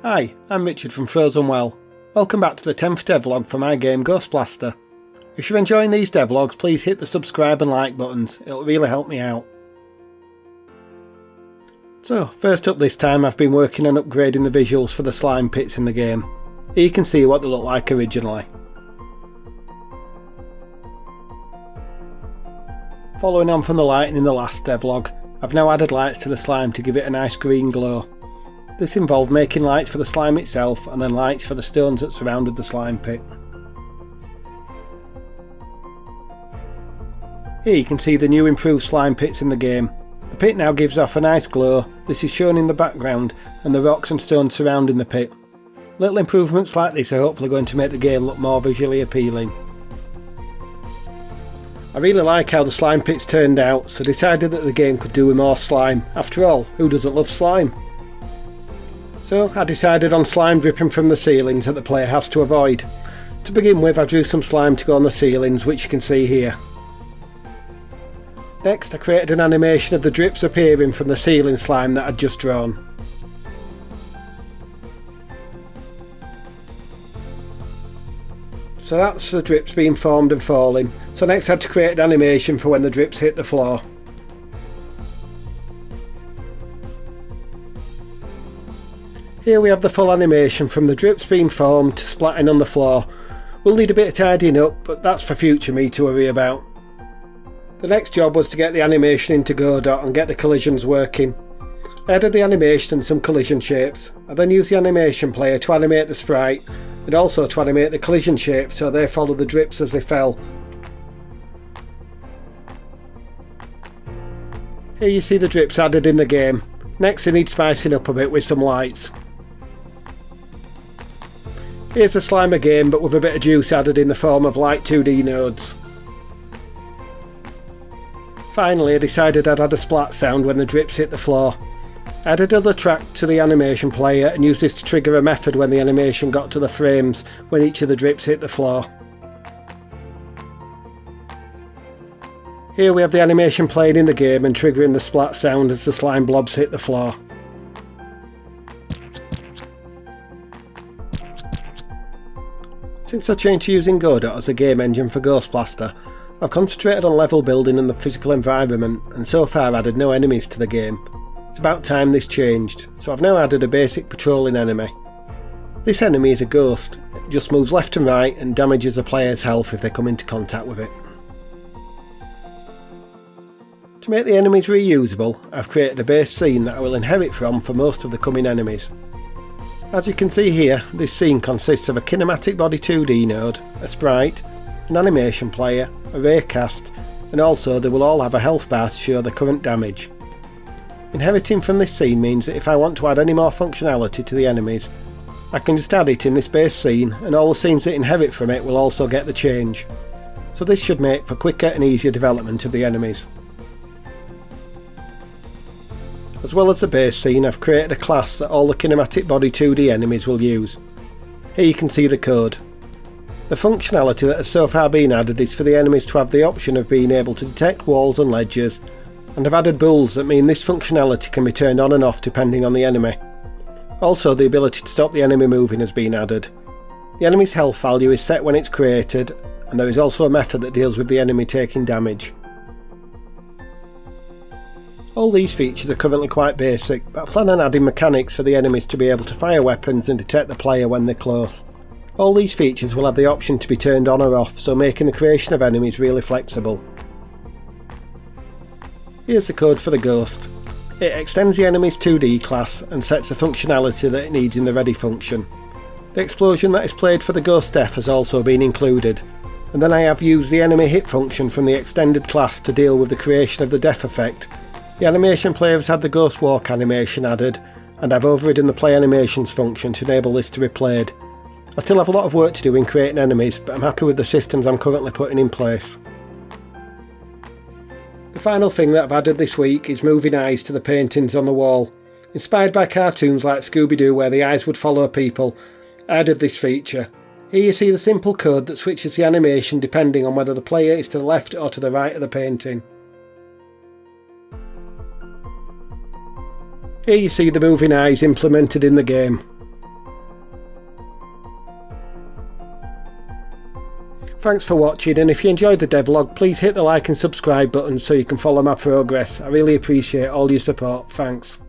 Hi, I'm Richard from Frozen Well. Welcome back to the 10th devlog for my game Ghost Blaster. If you're enjoying these devlogs, please hit the subscribe and like buttons, it'll really help me out. So, first up this time I've been working on upgrading the visuals for the slime pits in the game. Here you can see what they look like originally. Following on from the lighting in the last devlog, I've now added lights to the slime to give it a nice green glow. This involved making lights for the slime itself and then lights for the stones that surrounded the slime pit. Here you can see the new improved slime pits in the game. The pit now gives off a nice glow, this is shown in the background, and the rocks and stones surrounding the pit. Little improvements like this are hopefully going to make the game look more visually appealing. I really like how the slime pits turned out, so decided that the game could do with more slime. After all, who doesn't love slime? So I decided on slime dripping from the ceilings that the player has to avoid. To begin with, I drew some slime to go on the ceilings, which you can see here. Next I created an animation of the drips appearing from the ceiling slime that I'd just drawn. So that's the drips being formed and falling. So next I had to create an animation for when the drips hit the floor. Here we have the full animation from the drips being formed to splatting on the floor. We'll need a bit of tidying up, but that's for future me to worry about. The next job was to get the animation into Godot and get the collisions working. I added the animation and some collision shapes. I then used the animation player to animate the sprite and also to animate the collision shapes so they follow the drips as they fell. Here you see the drips added in the game. Next I need spicing up a bit with some lights. Here's the slime again, but with a bit of juice added in the form of light 2D nodes. Finally I decided I'd add a splat sound when the drips hit the floor. I added another track to the animation player and used this to trigger a method when the animation got to the frames when each of the drips hit the floor. Here we have the animation playing in the game and triggering the splat sound as the slime blobs hit the floor. Since I changed to using Godot as a game engine for Ghost Blaster, I've concentrated on level building and the physical environment and so far added no enemies to the game. It's about time this changed, so I've now added a basic patrolling enemy. This enemy is a ghost, it just moves left and right and damages a player's health if they come into contact with it. To make the enemies reusable, I've created a base scene that I will inherit from for most of the coming enemies. As you can see here, this scene consists of a kinematic body 2D node, a sprite, an animation player, a raycast, and also they will all have a health bar to show the current damage. Inheriting from this scene means that if I want to add any more functionality to the enemies, I can just add it in this base scene and all the scenes that inherit from it will also get the change. So this should make for quicker and easier development of the enemies. As well as the base scene, I've created a class that all the kinematic body 2D enemies will use. Here you can see the code. The functionality that has so far been added is for the enemies to have the option of being able to detect walls and ledges, and I've added bools that mean this functionality can be turned on and off depending on the enemy. Also the ability to stop the enemy moving has been added. The enemy's health value is set when it's created, and there is also a method that deals with the enemy taking damage. All these features are currently quite basic, but I plan on adding mechanics for the enemies to be able to fire weapons and detect the player when they're close. All these features will have the option to be turned on or off, so making the creation of enemies really flexible. Here's the code for the ghost. It extends the enemy's 2D class and sets the functionality that it needs in the ready function. The explosion that is played for the ghost death has also been included, and then I have used the enemy hit function from the extended class to deal with the creation of the death effect. The animation player has had the ghost walk animation added, and I've overridden the play animations function to enable this to be played. I still have a lot of work to do in creating enemies, but I'm happy with the systems I'm currently putting in place. The final thing that I've added this week is moving eyes to the paintings on the wall. Inspired by cartoons like Scooby-Doo where the eyes would follow people, I added this feature. Here you see the simple code that switches the animation depending on whether the player is to the left or to the right of the painting. Here you see the moving eyes implemented in the game. Thanks for watching, and if you enjoyed the devlog, please hit the like and subscribe button so you can follow my progress. I really appreciate all your support. Thanks.